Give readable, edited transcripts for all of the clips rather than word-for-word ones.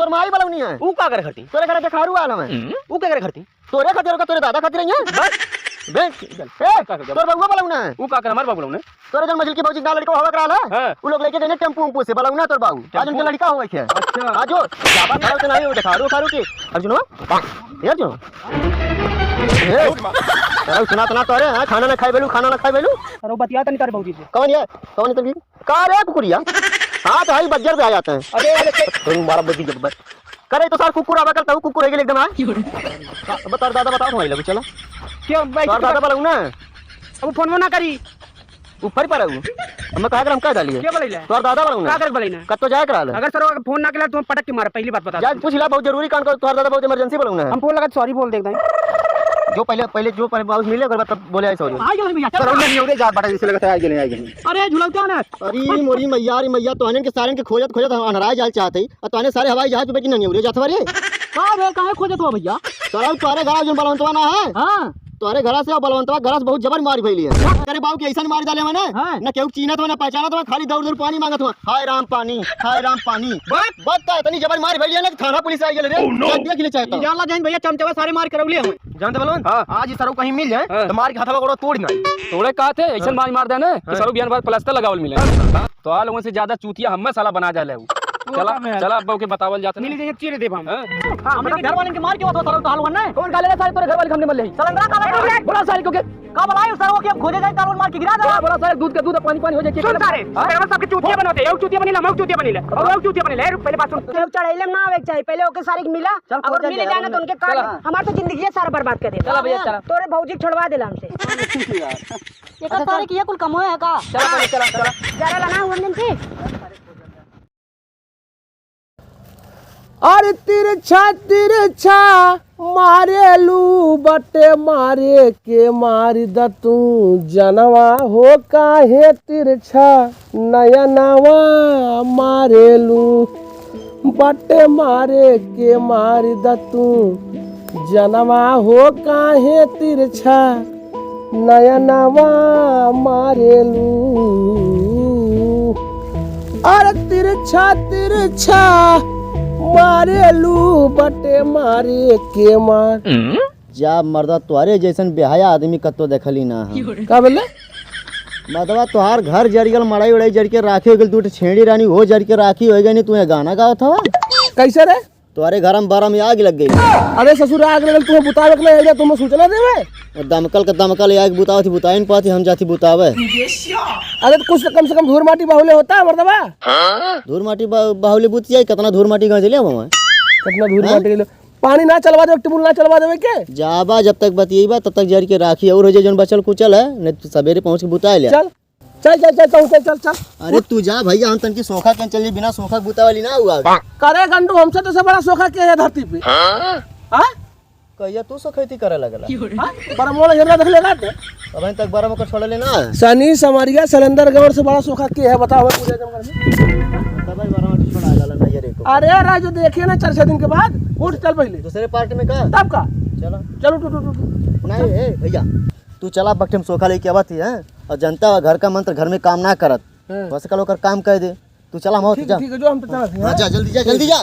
तोर माई वाला नहीं है। ऊ का करे खरती तोरे घर देखारू आल मैं। ऊ के करे खरती तोरे खातिर का तोरे दादा खातिर नहीं है। बस तोर बउवा वाला ना है। ऊ का करे हमार बाबू ने तोरे जन मछली की भौजी ना लड़का हवा कराला है। उ लोग लेके गए टेंपू उम्पू से बलाऊ ना तोर बाबू। आज उनके लड़का हुआ है। अच्छा आजो जाबा खड़ा से नहीं देखारू खारू की अर्जुन यार जो अरे सुना तना तोरे हां खाना ना खाई बेलू अरे बतिया तनी करे भौजी से कौन है तभी का रे कुकुरिया। हां तो हाई बज्जर पे आ जाते हैं। अरे तुम मारा बद्दी जब करे तो सार कुकुर आवा करता हूं कुकुर है एकदम आ बता दादा बताओ भाई लगे चला क्यों भाई दादा बोलू ना अब फोन ना करी ऊपर पर आऊ हम कहा कर हम कह डालिए क्या बोलैले तोर दादा बोलू ना का कर बोलैले कब तो जाए करा ले अगर सर फोन ना केला तो पटक के मार पहली बात बता जा पूछ ला बहुत जरूरी काम कर तोर दादा बहुत इमरजेंसी बोलू ना हम फोन लगा सॉरी बोल देता है जो पहले बाउस मिले अगर तब बोले ऐसा हो आ गए भैया सर उन्हें नहीं उड़े जा बड़ा जैसे लगता है आ गए अरे झूला क्या ना अरे मोरी मैया तो आने के सारे के खोजत अनराय जाल चाहते और तो आने सारे हवाई जहाज पे कि नहीं उड़े जात बारे काहे खोजत हो भैया सर तोरे घर जो बलवंतवा ना है हां तोरे घर से बलवंतवा घर से बहुत जबर मारी भइली है। करे बाबू के ऐसा मार डाले मैंने ना केहू चीनत हो ना पहचानत हो खाली दौड़ पानी मांगत हो हाय राम पानी बस का इतनी जबर मारी भइली है ना थाना पुलिस आई गेल रे देख ले चाहता जाला जान भैया चमचवा सारे मार करौले हम जानते बलवन आज ही सरो कहीं मिल जाए तो मार के हाथवा गोड़ तोड़ ना तोड़े का थे ऐसा मार दे ना कि सरो बियान बाद प्लास्टर लगावल मिले तो आ लोगों से ज्यादा चूतिया हमें साला बना जाले चला अब्बा के बतावल जात मिल जाए चीरे देब हम हां हमरा घर वाले के मार के होता तो हाल वना कौन गाले रे सारे तोरे घर वाले हमने मल ले सलंगरा का बोला सारे को के का बोलायो सर वो के खोजे जाए तारों मार के गिरा दे बोला सारे दूध का दूध पानी हो जाए सुन सारे हम सबके चूतिया बनोते एक चूतिया बनीला हम चूतिया बनीला और एक चूतिया बनीला पहले बात सुन एक चढ़ाइले ना आवे चाहिए पहले ओके सारे मिला अगर मिले जाए ना तो उनके काट हमार तो जिंदगी सारा बर्बाद कर दे चला भैया चला तोरे भौजी छोड़वा देला हमसे एक तारीख ये कुल कम है का चला जरा लाना हुआ दिन से अरे तिरछा मारेलू बटे मारे के मारी द तू जनवा हो काहे तिरछा नयनवा मारेलू बटे मारे के मारी द तू जनवा हो काहे तिरछा नयनवा मारेलू। अरे तिरछा मारेलू बटे मारे के मार जा मर्दा तोरे जैसन बेहाया आदमी कतो देखली ना का बोले मर्दवा तोहार घर जरियल मड़ाई उड़ाई जर के राखी हो गेल तू छेड़ी रानी हो जर के राखी हो गई तू गाना गावत हवा कैसे रे तोरे घर में बारह में आग लग गई। अरे ससुर आग लगल तुम्हें बुतावे के नहीं तुम सूचना देवे दमकल आग बुतावती बुताई न पाती हम जाती बुतावे। अरे तो कुछ कम से कम धूर माटी बाहुले होता है मर्दवा धूर माटी बाहुले बुती आई कितना धूर माटी गांव चले हम कितना धूर माटी ले पानी ना चलवा दे टिबुल ना चलवा देवे के जाबा जब तक बतिएबा तब तक जर के राखी और हो जाए जन बचल कुचल है नहीं तो सवेरे पहुंच के बुता ले चल। अरे तू जा भैया हम तन की सोखा के चल बिना सोखा बुता वाली ना हुआ करे गंडू हमसे तो से बड़ा सोखा के है धरती पे हां कहिया तू सोखैती करे लगला बड़ा मोला झरना देख लेगा अभी तक 12 में छोड़ लेना सनी समरिया सिलेंडर गवर से बड़ा सोखा के है बताओ पूरे जंगल में तब 12 में छोड़ा लाला ना यार को अरे राजू देखिए ना 4-6 दिन के बाद उठ चल पहले दूसरे पार्टी में का तब का चलो टू नहीं ए भैया तू चला बक्टे में सोखा लेके आवत है और जनता घर का मंत्र घर में काम ना करत बस कल ओकर काम कर दे तू चला मौत जा ठीक है जो हम तो चला हां जा जल्दी जा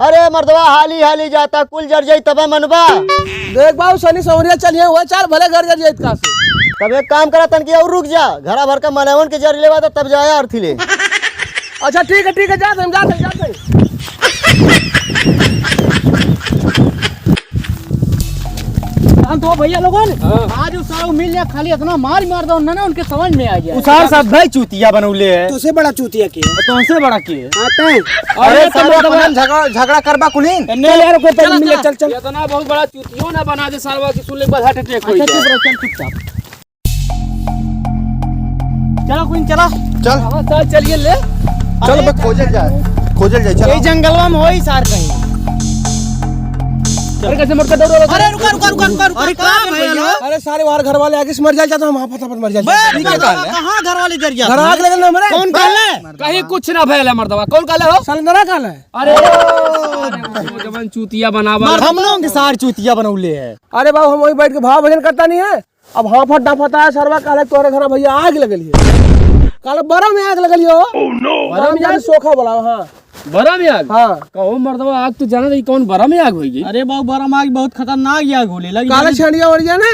अरे मर्दवा हाली जाता कुल जर जाई तबे मनबा देख बाबू सनी समरिया चलिए हुआ चल भले घर जर जाइत का से तब एक काम करा तन की और रुक जा घरा भर का मलेवन के जर लेवा तब जाया अर्थी ले अच्छा ठीक है जा हम जाते हम तो भैया लोगन आज उस सारा मिल लिया खाली इतना मार दो ना उनके समझ में आ गया उसार सब भाई चूतिया बनौले है तुझसे बड़ा चूतिया के तुमसे बड़ा के आते हैं अरे सब झगड़ा करबा कुलीन चल यार कोई पहले मिल चल इतना बहुत बड़ा चूतियो ना बना दे सालवा की सुन ले बाद हार्ट अटैक हो चुपचाप चलो कुछ चलो चलिए ले चल खोजल जाए चल जंगलवा में होई सार कहीं अरे कैसे मर के दौड़ रहा अरे रुक अरे का भैया अरे सारे बाहर घर वाले आगे से मर जाए तो हम फटाफट मर जाए कहां घर वाले जर गया घर आग लगल ना हमरे कौन कहले कहीं कुछ ना भैले मर्दवा कौन कहले हो सिलेंडर काल है अरे जवान चूतिया बनावा हम लोग के सार चूतिया बनौले है अरे बाबू हम वही बैठ के भाव भजन करता नहीं है अब हाँ फटा फटा है सरवा काले तोरे घर भैया आग लगल है काल बड़ा में आग लगलियो बड़ा में जाके सोखा बोला। हाँ बड़ा में आग? हाँ कहो मर्दवा आग तो जाना नहीं कौन बड़ा में आग होगी? अरे बाबू बड़ा में आग बहुत खतरनाक आग होले लगी। काला छड़िया वड़िया ने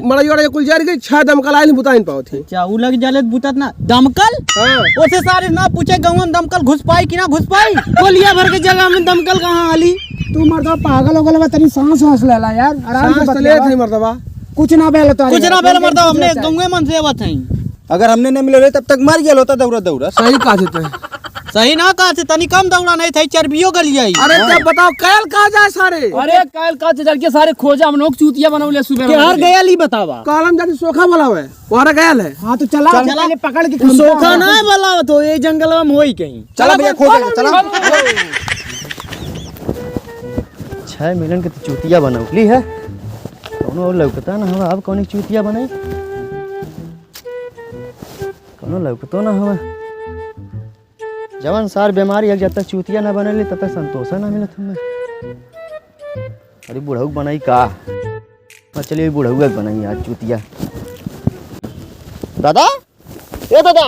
मड़ई वड़िया कुल जर गई 6 दमकल आइल बुताइन पाओ थे। क्या उ लग जाले बुतात ना दमकल? हां ओसे सारे ना पूछे गांव में दमकल घुस पाई कि ना घुस पाई? गोलियां भर के जगह में दमकल कहां आली? तू मर्दवा पागल हो गलवा तनी सांस लेला यार आराम से बता। ले थे मर्दवा कुछ ना बेल तो कुछ ना बेल मर्दवा हमने गांव मन से बात है। अगर हमने नहीं मिले तब तक मर गया होता दौड़ा दौड़ा। सही कहा थे सही ना कहा थे तनी कम दौड़ा नहीं था चर्बियो गल जाई। अरे तब बताओ कैल कहा जाए सारे? अरे काल का चल के सारे खोजा हम लोग चूतिया बनौले सुबह के हर गया ली बतावा कालम जाके सोखा बोला है वहां गया है। हां तो चला चला ले पकड़ के सोखा ना बोला तो ये जंगल में होई कहीं। चला भैया खोज चला। 6 मिलन के चूतिया बनौली है कौनो और लौकता ना हवा। अब कौन चूतिया बनाई कौनो लौकतो ना हवा। जवन सार बीमारी है जब तक चूतिया ना बनले तब तक संतोष ना मिलत हमें। अरे बुढ़ऊ बनाई का चलिए बुढ़ऊ बनाई आज चूतिया। दादा ए दादा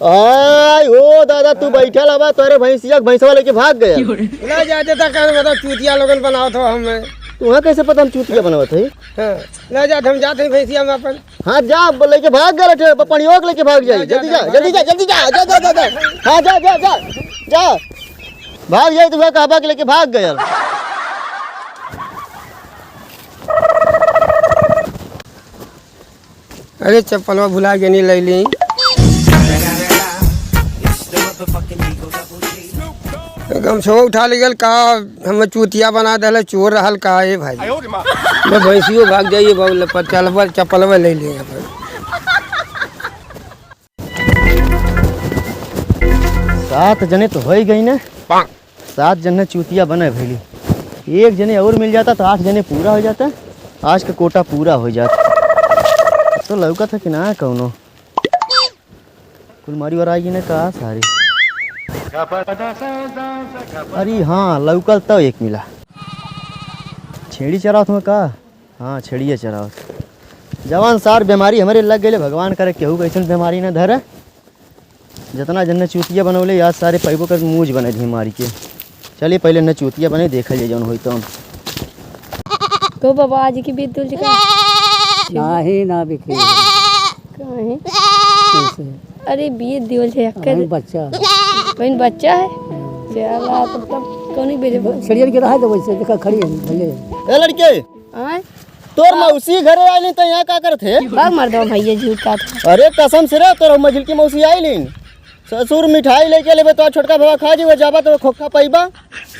आय ओ दादा तू बैठल हवा तोरे भैंसिया भैंसवा लेके भाग गया। ना जाते था कहने मतलब चूतिया लोगन बनाओ तो हमें तुम्हां कैसे पता हम चूतिया बनावत है? हां ले जाते हम जाते भैंसिया में अपन। हाँ जा लेके भाग गए थे पनियों के लेके भाग जाई। जल्दी जा जल्दी जा जल्दी जा जा जा जा हाँ जा जा जा जा भाग जाए। तुम्हें कहबा के लेके भाग गया। अरे चप्पलवा भुला के नहीं ले ली। गमछवा उठा ले गल का हमें चूतिया बना दे चोर रहल का है भाई। मैं भैंसियो भाग जाइए बाबू पर चलवा चप्पलवा ले लिए। 7 जने तो हो ही गई ना। 7 जने चूतिया बने भैली। एक जने और मिल जाता तो 8 जने पूरा हो जाता। आज का कोटा पूरा हो जाता। तो लौका था कि ना कौनो कुलमारी और आई ने कहा सारी। अरे हाँ लौकल तो एक मिला। छेड़ी चरावत में का? हाँ छेड़िए चरावत। जवान सार बीमारी हमारे लग गए भगवान करे केहू कैसन बीमारी न धरे। जितना जन चूतिया बनौले याद सारे पैबो कर मूझ बने बीमारी के। चलिए पहले न चूतिया बने देखा जाए जौन होई तो बाबा आज की बीत दुल का नाही ना बिखे काहे? अरे बीत दिवल छे अक्कर बच्चा कौन बच्चा है चला तब कौन ही बेजे छड़ियर के रहा तो वैसे देखा खड़ी है भले। ए लड़के आय तोर मौसी घरे आइली तो यहाँ का करथे? भाग मार दो भैया झूठ का था। अरे कसम से रे तोर मझिल की मौसी आइलीन। ससुर मिठाई लेके लेबे तो छोटका बाबा खा जीवे जाबा तो खोखा पाइबा।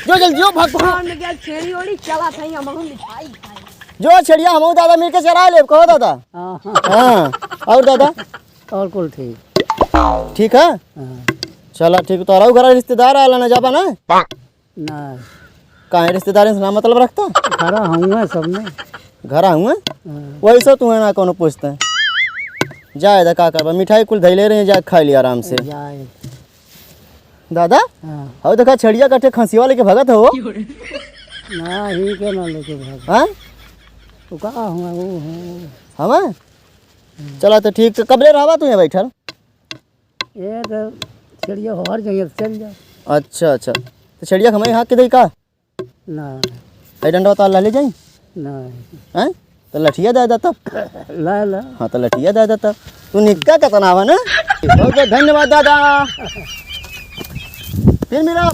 जो जल्दी जो भाग भाग में गया छेड़ी ओड़ी चला था हम मिठाई खाए। जो छड़िया हम दादा मिलके चरा ले कहो दादा। हाँ और दादा और कुल ठीक ठीक है। चला ठीक तोरा घर रिश्तेदार आला ना जाबा ना ना काहे रिश्तेदार से ना मतलब रखता? खरा हूँ सब में घर आऊँ वैसे तू है ना कोनो पूछते जाए दा का करबा मिठाई कुल धैले रहे जा खा लिया आराम से। जाए दादा और देखा छड़िया कटे खसिया लेके भगत हो ना ही के ना लेके भाग। हाँ तो का हुआ वो हम चला तो ठीक तो कब ले रहा तू यहाँ बैठल? ये तो छड़िया हर जगह चल जा। अच्छा अच्छा तो छड़िया हमें हाथ के दे का ना कई डंडा तो ले जाई ना हैं तो लठिया दे देता। ला ला हाँ तो लठिया दे देता। तू निक्का कितना आवा ना। बहुत बहुत धन्यवाद दादा। फिर मेरा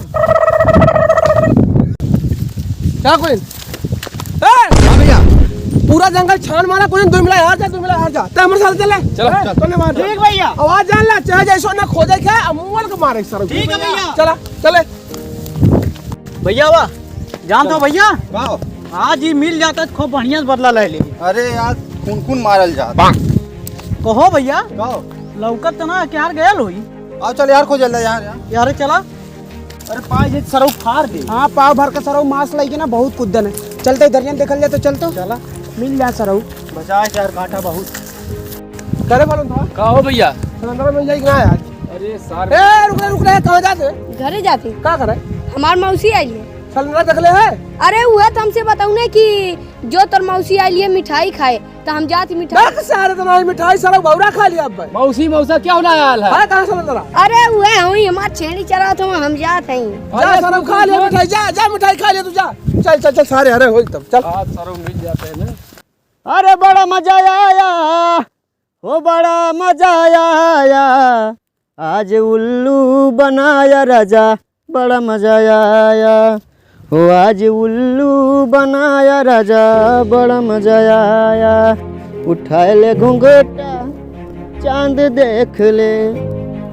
क्या कोई हां भैया पूरा जंगल छान मारा कोई 2 मिला हार जा ते हमरे साथ चले चलो तूने मार ठीक भैया आवाज जान ला चाहे जैसो ना खोजे के अमूल को मारे सर। ठीक है भैया चला चले भैया वाह जान दो भैया आज ही मिल जाता तो खूब बढ़िया बदला ले ली। अरे यार खून खून मारल जा कहो भैया कहो लौकत तो ना क्या गया लोई। आओ चल यार खोजल यार यार चला। अरे पाँच सरौ फाड़ दे। हां पाव भर के सरौ मांस लई के ना बहुत कुद्दन है। चलते दरियन देखल जाए तो चलतो चला मिल जा सरौ बचा चार कांटा बहुत करे बोलो था कहो भैया अंदर मिल जाएगी ना यार। अरे सार ए रुक रे कहां जाते? घरे जाती का करे? हमार मौसी आई है सिलेंडर देख ले है। अरे हुआ तो हमसे बताऊ ना कि जो तोर मौसी आई लिए मिठाई खाए तो हम जाती मिठाई। देख सारे तुम्हारी मिठाई सारा बौरा खा लिया अब भाई। मौसी मौसा क्या होना आयल है? अरे कहां सिलेंडर? अरे हुए हुई हमार छेड़ी चरा तो हम जात हैं। जा सारा खा लिया मिठाई, जा जा मिठाई खा लिया तू जा। चल चल चल सारे अरे हो तब चल। आज सारों मिल जाते हैं ना। अरे बड़ा मजा आया, ओ बड़ा मजा आया, आज उल्लू बनाया राजा, बड़ा मजा आया, हो आज उल्लू बनाया राजा, बड़ा मजा आया, उठाए ले घूंघटा चांद देख ले,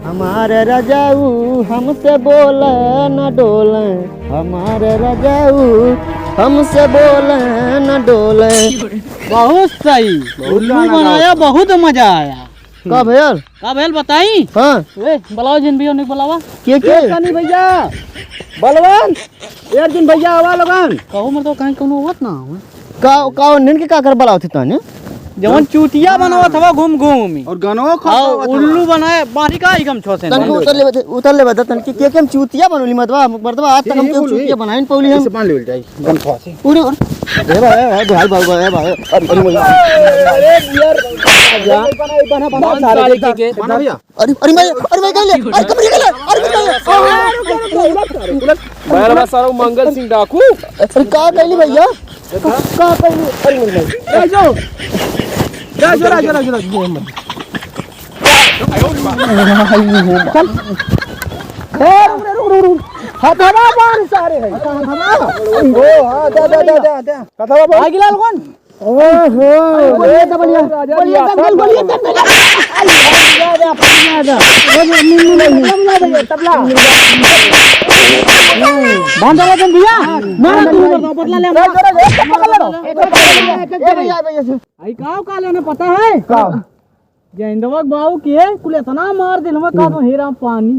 हमारे रजाऊ हमसे बोले न डोले, हमारे रजाऊ हमसे बोले न डोले। बहुत सही, उल्लू बनाया, बहुत मजा आया। का भैल? का भेल बताई? हाँ ए बुलाओ जिन भी नहीं बुलावा। के नहीं भैया बलवान एक दिन भैया आवा लगन कहू मर तो कहीं कोनो होत ना हो। का निन के का कर बलाओ थे तने जवन चूतिया बनावत हवा घूम घूम और गनो उल्लू बनाए बारी का एकदम छोसे तन उतर ले बता तन के हम चूतिया बनोली मतवा मर्दवा आज तक हम के चूतिया बनाइन पौली हम मान ले जाई गन खवासी पूरे ए भाई भाई भाई अरे भैया अरे मैं गले अरे कमरे गले बैल बा सारों मंगल सिंह डाकू। अरे का कहली भैया का कहली अरे मेरे भाई जा जा जरा जरा जरा चल रुक हथवा बांध सारे है ओ हां दे हथवा बांध आ गिला लोगन ओहो बोलिए बोलिए तबला बांध दो जन भैया मार तू बदला ले आई काव का लेने पता है का जैंदवक बाबू के कुल इतना मार दिल में का तो हेराम पानी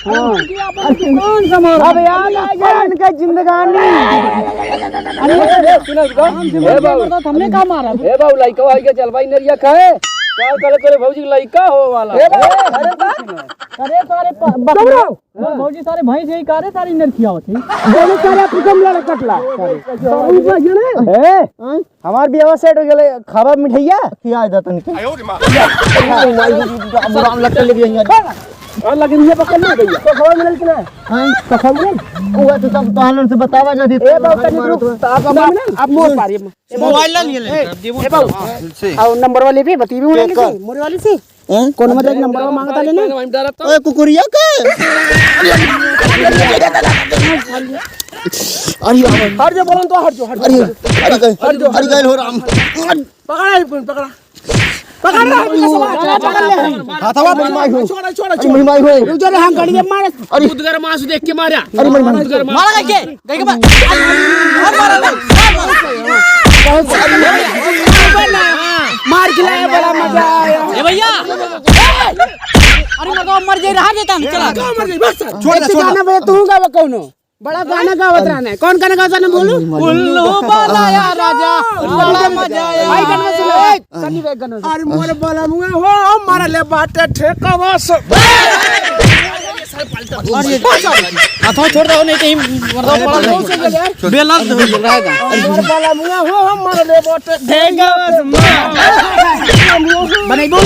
हां कौन सा मार अब यार इनका जिंदगानी ए बाबू हमने का मारा ए बाबू लइका आई के चल भाई नरिया खाए क्या करे करे भौजी लइका हो वाला। अरे सारे भौजी सारे भैंस यही कारे सारी नरखिया होती बोले सारे पुकम ला कटला ए हमार बियाह सेट हो गेले खावा मिठाइया खिया दे तन के बुराम लगते ले गया और लगे ये पकड़ ले भैया तो खबर मिलल कि ना हां तो खबर वो तो सब तहलन से बतावा जदी ए बाबू तनी रुक आप मोर पारी मोबाइल ला लिए ए बाबू और नंबर वाले भी बतीबी उड़े ले मोर वाली से कौन मतलब नंबर मांगता लेना ओए कुकुरिया के अरे हट जा बोलन तो हट जो अरे गइल हो राम पकड़ा हाथवा पे माई हो छोड़ा छोड़ा अरे माई हो रुक जा रे हम गाड़ी में मार अरे उदगर मांस देख के मारा। अरे मारा के गई के मार खिलाया बड़ा मजा आया। ए भैया अरे मर मर जाई रहा देता चला मर गई बस छोड़ गाना बजा तू गावा कौनो बड़ा गाना गावत रहना है। कौन गाना गावत रहना बोलू उल्लू बनाया राजा बड़ा मजा आया भाई गाना सुनो सनी वे गाना अरे मोर बोला मुए हो मारा ले बाटे ठेकावा से हाथों छोड़ दो नहीं कहीं मरदा पड़ा बेला रहेगा मोर बोला मुए हो मारा ले बाटे बने बोल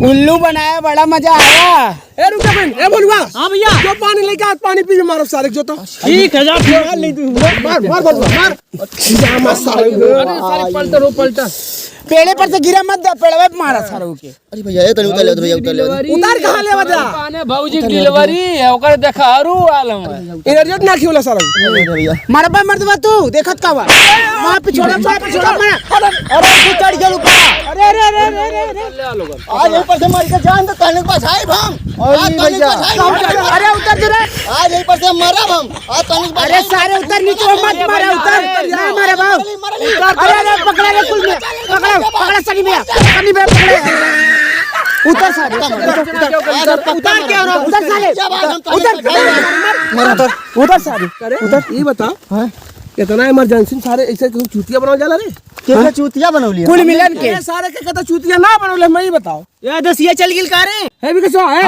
उल्लू बनाया बड़ा मजा आया। ए रुक जा बहन ए बोलवा हां भैया जो पानी लेके आ पानी पी मारो सारे जो तो ठीक है जा मार ले तू मार बोलवा मार जा मत सारे अरे सारे पलटा पेड़े पर से गिरा मत दे पेड़े पे मारा सारे के। अरे भैया ये तनी उतार ले भैया उतार ले उतार कहां ले बजा पाने भौजी डिलीवरी है ओकर देखारू आलम एनर्जी ना खियोला सारा भैया मारे बा मर्दवा तू देखत का बा वहां पे छोड़ा मार अरे तू चढ़ गया ऊपर अरे अरे अरे अरे ले आ लोगन आज यहीं पर से मार के जान तो तने के पास आए हम आज तने के पास आए अरे उतर जरा आज यहीं पर से मरा हम आज तने के पास अरे सारे उतर नीचे मत मारा उतर यार मारे बाप अरे अरे पकड़ा रे कुल में पकड़ा सनी में पकड़े उतर सारे उतर क्या हो उतर साले उतर मरा तो उतर सारे उतर ये बता इतना इमरजेंसी में सारे ऐसे क्यों चूतिया बनाओ जाला रे? के चूतिया बनौली कुल मिलन के ये सारे के कहता चूतिया ना बनौले, मैं ही बताओ। ये दसिया चल गिल का रे है भी कैसा है?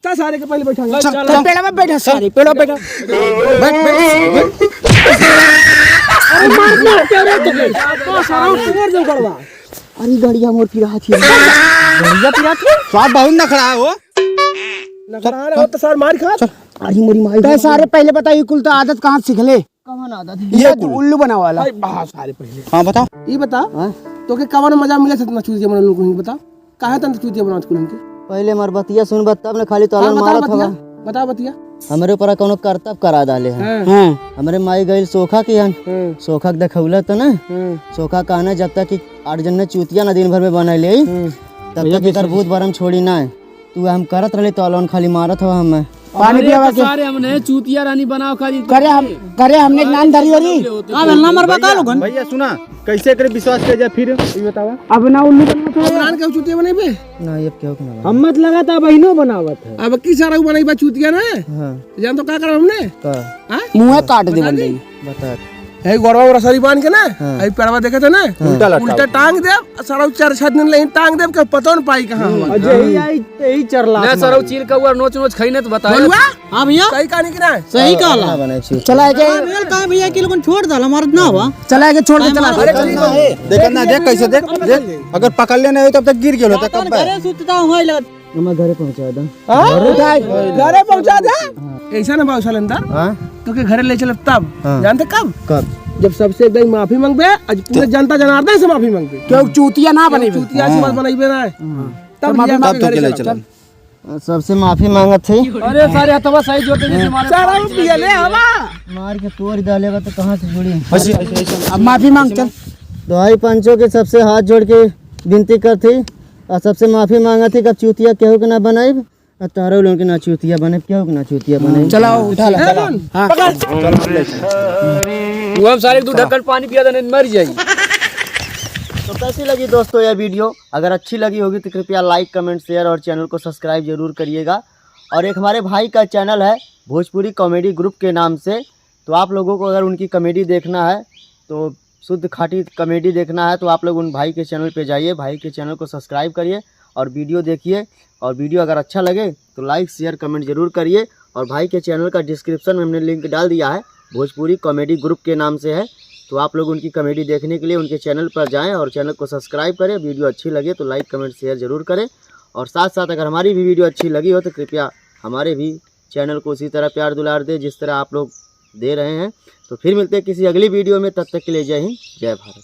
चल सारे के पहले बैठा चल पेड़ में बैठा सारे पेड़ बैठा अरे गड़िया मोर पिरा थी स्वाद बहुत न खड़ा है वो। हो तो सार मार खा। अरे मोरी माई तो सारे पहले बताइए कुल तो आदत कहाँ सीख ले? कहाँ आदत ये उल्लू बना वाला। सारे पहले हाँ बताओ। ये बता तो के कवन मजा मिले से इतना चूतिया बनौले को बता। काहे तन चूतिया बनाओ को हमके? पहले मर बतिया सुन तब ने खाली तोलन मारत हवा। बता बतिया। हमरे ऊपर कोनो कर्तव्य करा डाले हैं। हाँ हमरे माई गई सोखा की हन सोखा के देखौला तो ना सोखा कहना जब तक कि 8 जन ने चूतिया ना दिन भर में बनैले तब तक एकर भूत बरम छोड़ी ना तू हम करत रहले तो अलोन खाली मारत हो हम पानी पियावा के सारे हमने चूतिया रानी बनाओ खाली करे हमने नाम धरी होरी का बनना मरबा का लोगन भैया सुना कैसे करे विश्वास कर जा फिर ये बतावा। अब ना उल्लू बनना थोड़ा प्राण के चूतिया बनेबे ना ये क्यों ना हम मत लगा था बहिनो बनावत है अब की सारा बनेबा चूतिया ना। हां जान तो का कर हमने का मुंह काट दे बंदे बता है गोरवा और सरी बांध के ना आई पेड़वा देखे थे ना उल्टा टांग दे सारा 4-7 दिन ले टांग दे के पता न पाई कहां हुआ। यही आई यही चरला ना सरौ चील का हुआ नोच नोच खइने तो बताओ। हां भैया सही कहानी की ना सही कहला बनाई छी चला के का भैया के लोगन छोड़ दला मारत ना हुआ चला के छोड़ के चला देख ना देख कैसे देख अगर पकड़ ले नहीं तब तक गिर गेलो त कब अरे सुतता हुआ लगा मैं घरे पहुंचा दा घरे पहुंचा दे ऐसा ना बाबू सलंदर तो के घरे ले चल तब जानते कब जब सबसे एकदम माफी मांगबे आज पूरे जनता जनार्दन से माफी मांगबे क्यों चूतिया ना बनेबे चूतिया से मत बनाइबे ना तब तब तो के ले चल सबसे माफी मांगत थी। अरे सारे हथवा सही जोते जैसे मारे सारा पिए ले हवा मार के तोड़ डालेगा तो कहां से जुड़ी। अब माफी मांग चल दोहाई पंचों के सबसे हाथ जोड़ के विनती कर थी और सबसे माफी मांगा थी कब चूतिया केहू के ना बनाई और तारो लोगन के ना चूतिया बने केहू के ना चूतिया बने। चलाओ उठा ला हां तू हम सारे दू ढक्कन पानी पिया देने मर जाई। तो कैसी लगी दोस्तों यह वीडियो? अगर अच्छी लगी होगी तो कृपया लाइक कमेंट शेयर और चैनल को सब्सक्राइब जरूर करिएगा। और एक हमारे भाई का चैनल है भोजपुरी कॉमेडी ग्रुप के नाम से, तो आप लोगों को अगर उनकी कॉमेडी देखना है तो शुद्ध खाटी कॉमेडी देखना है तो आप लोग उन भाई के चैनल पे जाइए, भाई के चैनल को सब्सक्राइब करिए और वीडियो देखिए। और वीडियो अगर अच्छा लगे तो लाइक शेयर कमेंट जरूर करिए। और भाई के चैनल का डिस्क्रिप्शन में हमने लिंक डाल दिया है, भोजपुरी कॉमेडी ग्रुप के नाम से है, तो आप लोग उनकी कॉमेडी देखने के लिए उनके चैनल पर जाएं और चैनल को सब्सक्राइब करें। वीडियो अच्छी लगे तो लाइक कमेंट शेयर जरूर करें। और साथ साथ अगर हमारी भी वीडियो अच्छी लगी हो तो कृपया हमारे भी चैनल को उसी तरह प्यार दुलार दें जिस तरह आप लोग दे रहे हैं। तो फिर मिलते हैं किसी अगली वीडियो में, तब तक के लिए जय हिंद जय भारत।